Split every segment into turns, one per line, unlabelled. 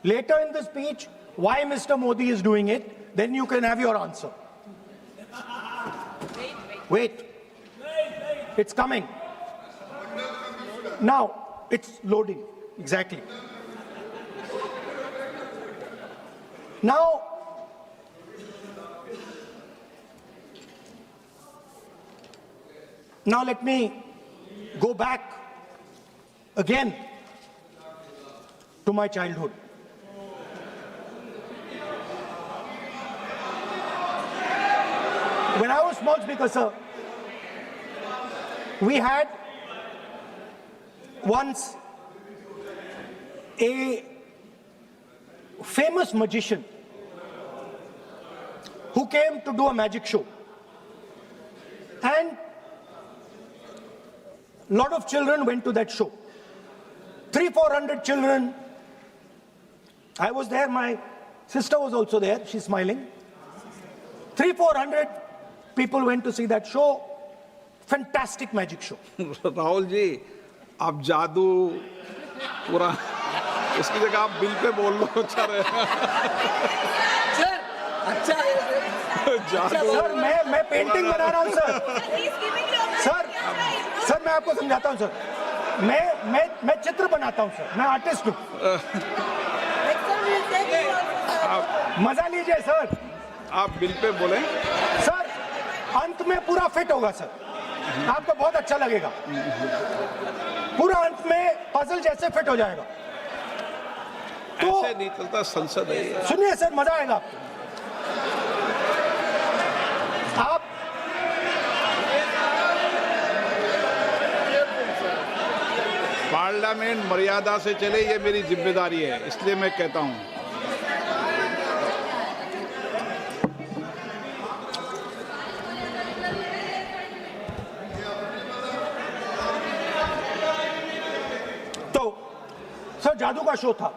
later in the speech why Mr. Modi is doing it, then you can have your answer. Wait. It's coming. Now, it's loading. Exactly. Now, let me go back again to my childhood. When I was small speaker, sir, we had once a famous magician who came to do a magic show, and a lot of children went to that show. 300-400 children. I was there, my sister was also there, she's smiling. 300-400 people went to see that show. Fantastic magic show.
Rahul ji, आप जादू पूरा उसकी जगह आप bill pay बोल लो, अच्छा रहेगा।
Sir, अच्छा
जादू।
सर, मैं पेंटिंग बना रहा हूँ सर। सर, मैं आपको समझाता हूँ सर। मैं चित्र बनाता हूँ सर। मैं आर्टिस्ट हूँ। मजा लीजिए सर।
आप बिल पे बोले।
सर, अंत में पूरा फिट होगा सर। आपको बहुत अच्छा लगेगा। पूरा अंत में पजल जैसे फिट हो जाएगा। तो
ऐसे नहीं चलता, संसद है।
सुनिए सर, मजा आएगा आप
पार्लियामेंट मर्यादा से चले, ये मेरी जिम्मेदारी है, इसलिए मैं कहता हूं।
तो सर, जादू का शो था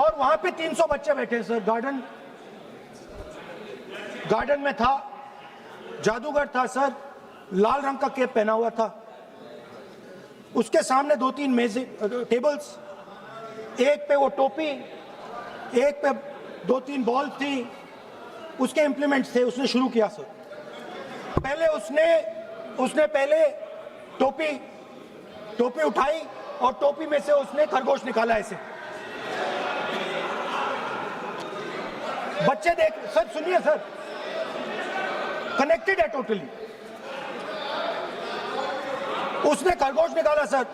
और वहां पे 300 बच्चे बैठे सर। गार्डन में था। जादूगर था सर, लाल रंग का कैप पहना हुआ था। उसके सामने 2-3 मेजें, टेबल्स, एक पे वो टोपी, एक पे 2-3 बॉल थी, उसके इंप्लीमेंट्स थे। उसने शुरू किया सर। पहले उसने पहले टोपी उठाई और टोपी में से उसने खरगोश निकाला ऐसे। बच्चे देख सर, सुनिए सर, कनेक्टेड है टोटली। उसने खरगोश निकाला सर।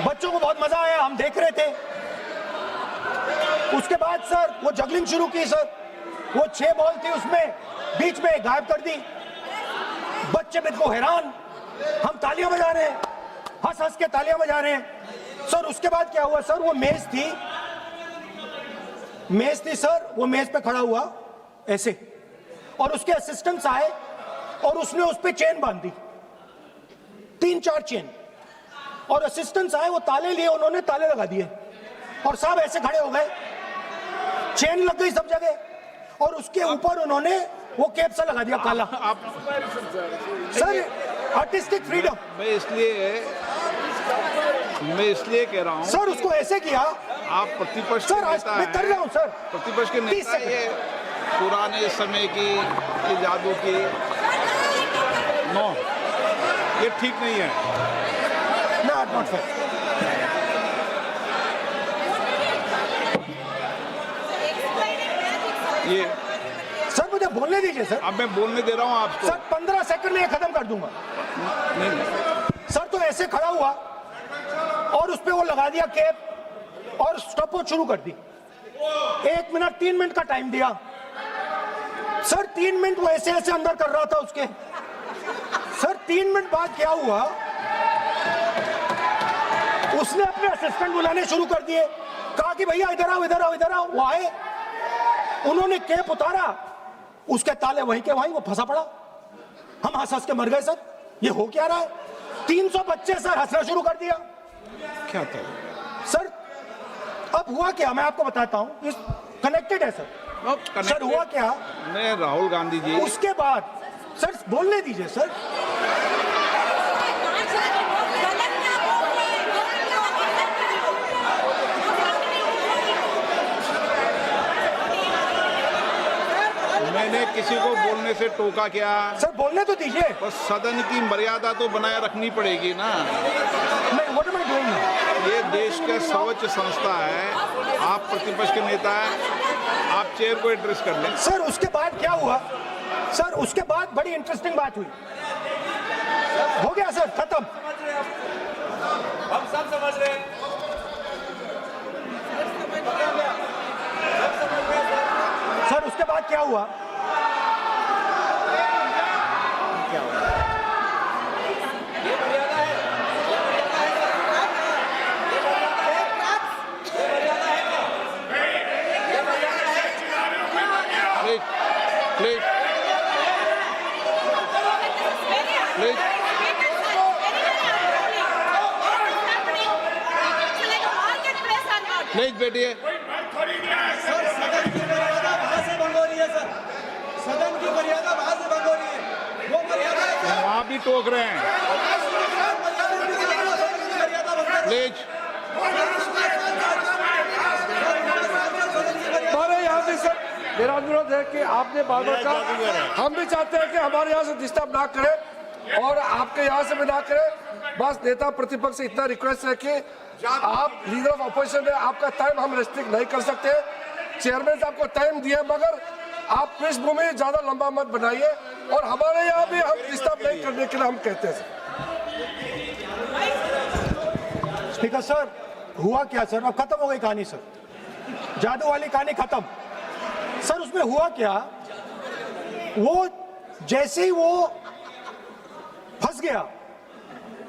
बच्चों को बहुत मजा आया, हम देख रहे थे। उसके बाद सर वो जगलिंग शुरू की सर। वो 6 बॉल थी, उसमें बीच में गायब कर दी। बच्चे बिल्कुल हैरान, हम तालियां बजा रहे हैं, हंस हंस के तालियां बजा रहे हैं सर। उसके बाद क्या हुआ सर, वो मेज थी सर। वो मेज पे खड़ा हुआ ऐसे, और उसके असिस्टेंट्स आए और उसने उस पे चेन बांध दी, 3-4 चेन। और असिस्टेंट्स आए, वो ताले लिए, उन्होंने ताले लगा दिए और सब ऐसे खड़े हो गए। चेन लग गई सब जगह और उसके ऊपर उन्होंने वो कैप सा लगा दिया काला। Sir, artistic freedom.
मैं इसलिए कह रहा हूं
सर, उसको ऐसे किया।
आप प्रतिपक्ष
सर, आज मैं कर रहा हूं सर।
प्रतिपक्ष के नेता, ये पुराने समय की जादू की नो, ये ठीक नहीं है।
Not fair.
ये
सर, मुझे बोलने दीजिए सर।
अब मैं बोलने दे रहा हूं आपको।
सर, 15 सेकंड में ये खत्म कर दूंगा।
नहीं।
सर, तो ऐसे खड़ा हुआ और उस पे वो लगा दिया कैप और स्टॉपवॉच शुरू कर दी। 1 मिनट 3 मिनट का टाइम दिया सर। 3 मिनट वो ऐसे अंदर कर रहा था उसके। सर, 3 मिनट बाद क्या हुआ, उसने अपने असिस्टेंट बुलाने शुरू कर दिए। कहा कि भैया इधर आओ, इधर आओ, इधर आओ। वो आए, उन्होंने कैप उतारा, उसके ताले वहीं के वहीं, वो फंसा पड़ा। हम हंस हंस के मर गए सर। ये हो क्या रहा है? 300 बच्चे सर हंसना शुरू कर दिया।
क्या था
सर? अब हुआ क्या, मैं आपको बताता हूं। इस कनेक्टेड है सर। सर, हुआ क्या,
मैं राहुल गांधी जी,
उसके बाद सर बोलने दीजिए सर।
किसी को बोलने से टोका क्या?
सर बोलने तो दीजिए।
बस सदन की मर्यादा तो बनाए रखनी पड़ेगी ना।
नहीं, व्हाट एम आई डूइंग?
ये देश का सर्वोच्च संस्था है, आप प्रतिपक्ष के नेता हैं, आप चेयर को एड्रेस कर लें।
सर उसके बाद क्या हुआ? सर उसके बाद बड़ी इंटरेस्टिंग बात हुई। हो गया सर, खत्म।
हम सब समझ रहे हैं।
सर उसके बाद क्या हुआ?
ये मर्यादा है।
प्लीज प्लीज प्लीज प्लीज बैठिए।
सर सदन की मर्यादा वहां से भंग हो रही है सर। सदन की मर्यादा वहां से भंग हो रही है। वो मर्यादा है।
वहाँ भी टोक रहे हैं। प्लीज
हमारे यहाँ से सर मेरा अनुरोध है कि आपने बार बार कहा, हम भी चाहते हैं कि हमारे यहाँ से डिस्टर्ब ना करें और आपके यहाँ से भी ना करें। बस नेता प्रतिपक्ष से इतना रिक्वेस्ट है कि आप लीडर ऑफ अपोजिशन है, आपका टाइम हम रेस्ट्रिक्ट नहीं कर सकते। चेयरमैन साहब को टाइम दिया, मगर आप पृष्ठभूमि ज्यादा लंबा मत बनाइए और हमारे यहाँ भी हम डिस्टर्ब नहीं करने के लिए हम कहते हैं।
स्पीकर सर हुआ क्या सर? अब खत्म हो गई कहानी सर, जादू वाली कहानी खत्म। सर उसमें हुआ क्या, वो जैसे ही वो फंस गया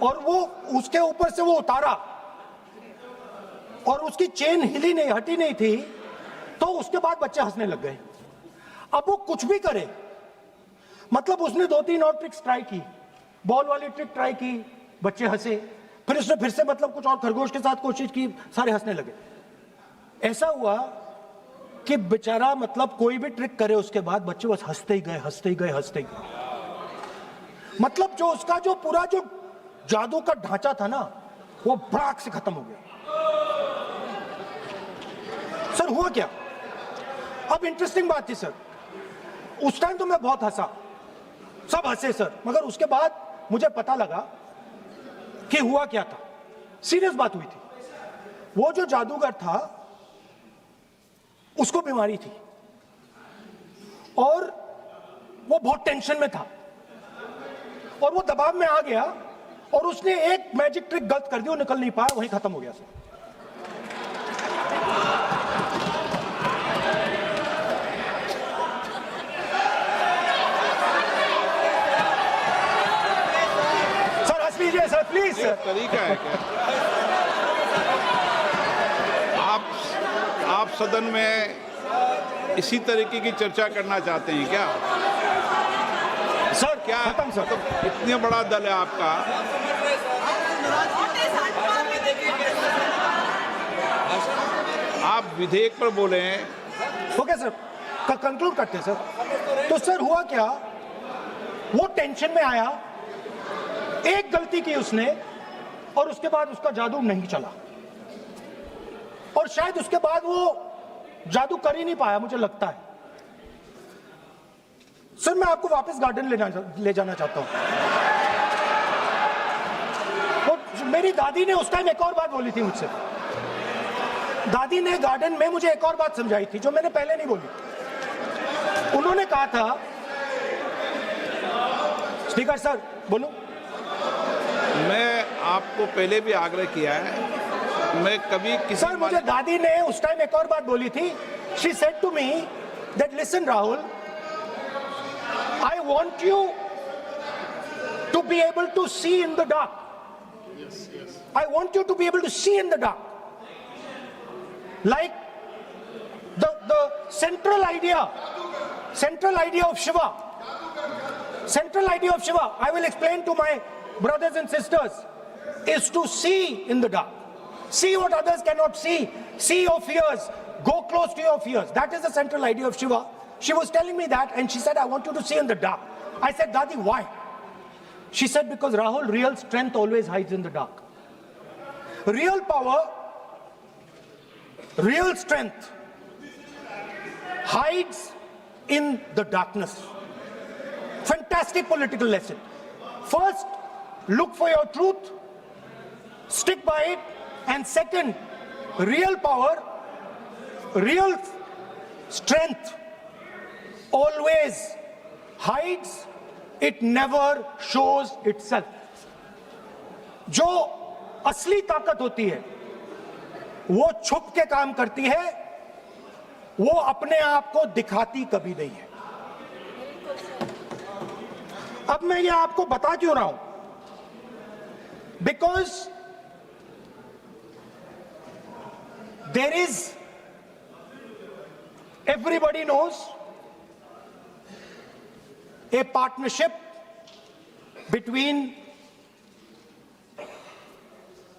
और वो उसके ऊपर से वो उतारा और उसकी चेन हिली नहीं, हटी नहीं थी, तो उसके बाद बच्चे हंसने लग गए। अब वो कुछ भी करे, मतलब उसने 2-3 और ट्रिक्स ट्राई की, बॉल वाली ट्रिक ट्राई की, बच्चे हंसे, फिर उसने फिर से मतलब कुछ और खरगोश के साथ कोशिश की, सारे हंसने लगे। ऐसा हुआ कि बेचारा मतलब कोई भी ट्रिक करे उसके बाद बच्चे बस हंसते ही गए, हंसते ही गए, हंसते ही गए। मतलब जो उसका जो पूरा जो जादू का ढांचा था ना, वो भड़ाक से खत्म हो गया। सर हुआ क्या? अब इंटरेस्टिंग बात थी सर, उस टाइम तो मैं बहुत हंसा, सब हंसे सर, मगर उसके बाद मुझे पता लगा कि हुआ क्या था। सीरियस बात हुई थी। वो जो जादूगर था उसको बीमारी थी और वो बहुत टेंशन में था और वो दबाव में आ गया और उसने एक मैजिक ट्रिक गलत कर दी, वो निकल नहीं पाया, वहीं खत्म हो गया सर। सर हंस लीजिए सर, प्लीज
ये
सर।
तरीका है क्या? आप सदन में इसी तरीके की चर्चा करना चाहते हैं क्या?
सर
क्या
खत्म सर।
मतलब इतने बड़ा दल है आपका, आप विधेयक पर बोले हैं।
ओके सर, कंक्लूड करते हैं सर। तो सर हुआ क्या, वो टेंशन में आया, एक गलती की उसने और उसके बाद उसका जादू नहीं चला और शायद उसके बाद वो जादू कर ही नहीं पाया, मुझे लगता है। सर मैं आपको वापस गार्डन ले जाना चाहता हूं। वो मेरी दादी ने उस टाइम एक और बात बोली थी मुझसे। दादी ने गार्डन में मुझे एक और बात समझाई थी जो मैंने पहले नहीं बोली। उन्होंने कहा था, स्पीकर सर बोलूं?
मैं आपको पहले भी आग्रह किया है, मैं कभी किसी
सर मुझे दादी ने उस टाइम एक और बात बोली थी। She said to me that listen Rahul, I want you to be able to see in the dark. I want you to be able to see in the dark, like the central idea of Shiva. Central idea of Shiva, I will explain to my brothers and sisters, is to see in the dark. See what others cannot see. See your fears. Go close to your fears. That is the central idea of Shiva. She was telling me that and she said, I want you to see in the dark. I said, Dadi, why? She said, because Rahul, real strength always hides in the dark. Real power, real strength hides in the darkness. Fantastic political lesson. First, look for your truth, stick by it, and second, real power, real strength always hides, it never shows itself. जो असली ताकत होती है वो छुप के काम करती है, वो अपने आप को दिखाती कभी नहीं है. अब मैं ये आपको बता क्यों रहा हूं? Because there is, everybody knows, a partnership between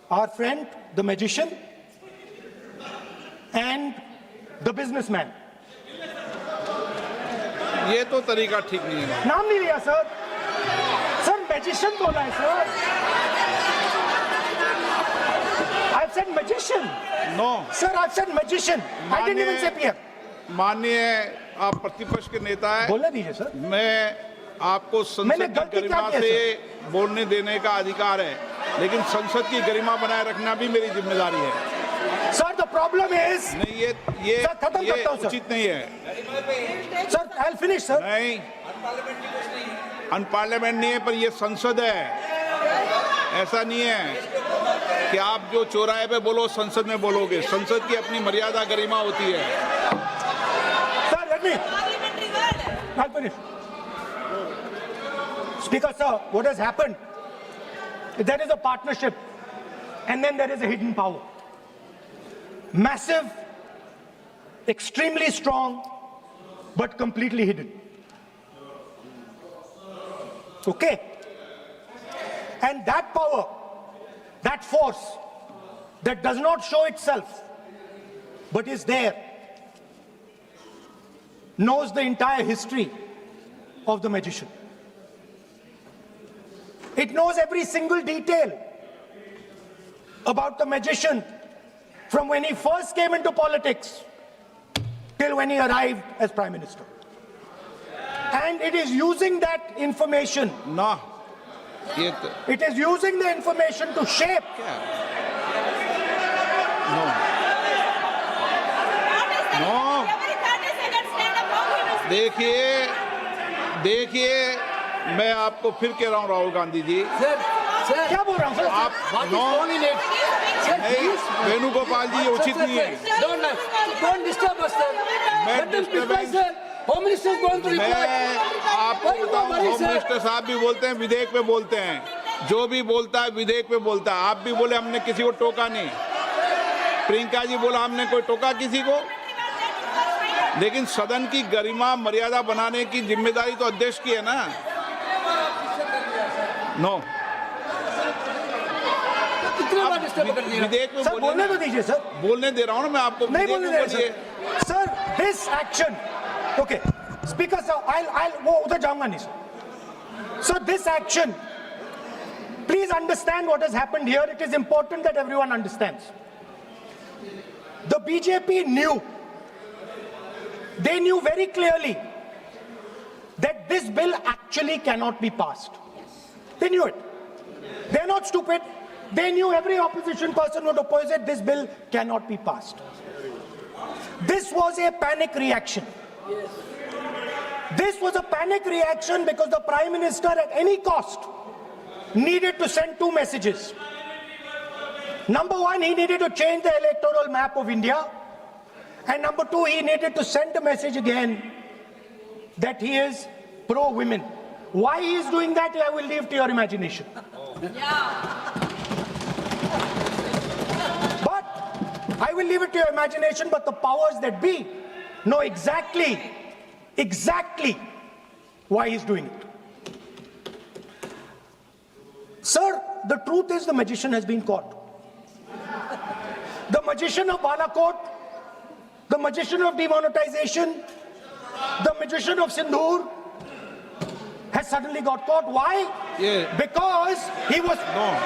our friend, the magician, and the businessman.
ये तो तरीका ठीक नहीं है.
नाम नहीं लिया सर. सर मैजिशियन बोला है sir. I've said magician.
No.
Sir, I've said magician. I didn't even say PM.
माननीय आप प्रतिपक्ष के नेता हैं.
बोलने दीजिए सर.
मैं आपको
मैंने
संसद
गलती
की
क्या
गरिमा
की है,
से बोलने देने का अधिकार है, लेकिन संसद की गरिमा बनाए रखना भी मेरी जिम्मेदारी है.
Sir, the problem is.
नहीं, ये
सर, खत्म करता हूं, सर.
उचित नहीं है.
Sir, I'll finish, sir.
नहीं, अनपार्लियामेंट नहीं है, पर ये संसद है. ऐसा नहीं है कि आप जो चौराहे पे बोलो संसद में बोलोगे. संसद की अपनी मर्यादा गरिमा होती है.
Sir, let me. I'll finish. Speaker, sir, what has happened? There is a partnership, and then there is a hidden power. Massive, extremely strong, but completely hidden. Okay? And that power, that force, that does not show itself, but is there, knows the entire history of the magician. It knows every single detail about the magician from when he first came into politics till when he arrived as Prime Minister. And it is using that information,
ना, ये तो
it is using the information to shape.
क्या है? No, no. देखिए, मैं आपको फिर कह रहा हूँ राहुल गांधी जी,
क्या बोल रहा हूँ सर?
आप नो, नहीं, वेणुगोपाल जी, ये उचित नहीं है.
Don't disturb us, sir. Let them speak, sir. Home Minister is going to reply.
मैं आपको बताऊं, होम मिनिस्टर साहब भी बोलते हैं, विधेयक पे बोलते हैं. जो भी बोलता है विधेयक पे बोलता है. आप भी बोले हमने किसी को टोका नहीं. प्रियंका जी बोला हमने कोई टोका किसी को. लेकिन सदन की गरिमा मर्यादा बनाने की जिम्मेदारी तो अध्यक्ष की है ना. नो,
कितने बार डिस्टर्ब कर दिया?
विधेयक में
सर बोलने तो दीजिए सर.
बोलने दे रहा हूँ ना मैं आपको.
नहीं बोलने दे
बोलिए.
रहे sir. This action, okay, Speaker sir, I'll वो उधर जाऊंगा नहीं sir. So this action, please understand what has happened here. It is important that everyone understands. The BJP knew, they knew very clearly that this bill actually cannot be passed. They knew it. They're not stupid. They knew every opposition person would oppose it. This bill cannot be passed. This was a panic reaction. This was a panic reaction because the Prime Minister at any cost needed to send two messages. Number one, he needed to change the electoral map of India. And number two, he needed to send a message again that he is pro-women. Why he is doing that, I will leave to your imagination. But I will leave it to your imagination, but the powers that be know exactly why he's doing it. Sir, the truth is the magician has been caught. The magician of Balakot, the magician of demonetization, the magician of Sindhur has suddenly got caught. Why?
Yeah.
Because he was...
No.